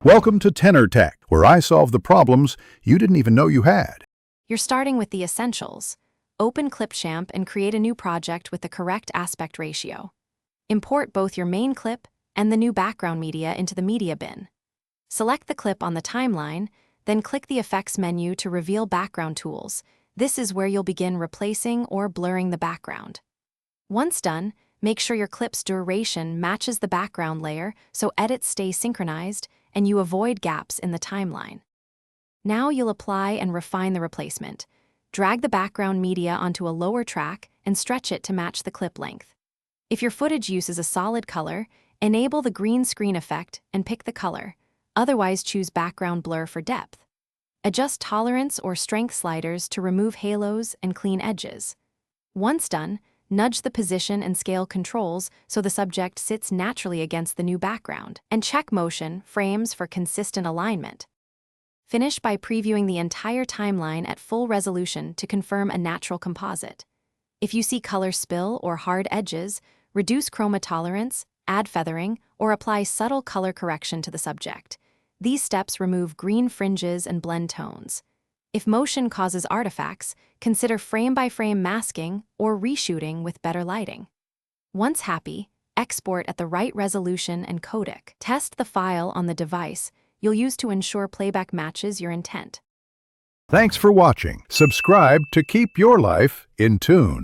Welcome to Tenor Tech, where I solve the problems you didn't even know you had. You're starting with the essentials. Open ClipChamp and create a new project with the correct aspect ratio. Import both your main clip and the new background media into the media bin. Select the clip on the timeline, then click the Effects menu to reveal background tools. This is where you'll begin replacing or blurring the background. Once done, make sure your clip's duration matches the background layer so edits stay synchronized and you avoid gaps in the timeline. Now you'll apply and refine the replacement. Drag the background media onto a lower track and stretch it to match the clip length. If your footage uses a solid color, enable the green screen effect and pick the color. Otherwise, choose background blur for depth. Adjust tolerance or strength sliders to remove halos and clean edges. Once done, nudge the position and scale controls so the subject sits naturally against the new background, and check motion frames for consistent alignment. Finish by previewing the entire timeline at full resolution to confirm a natural composite. If you see color spill or hard edges, reduce chroma tolerance, add feathering, or apply subtle color correction to the subject. These steps remove green fringes and blend tones. If motion causes artifacts, consider frame-by-frame masking or reshooting with better lighting. Once happy, export at the right resolution and codec. Test the file on the device you'll use to ensure playback matches your intent. Thanks for watching. Subscribe to keep your life in tune.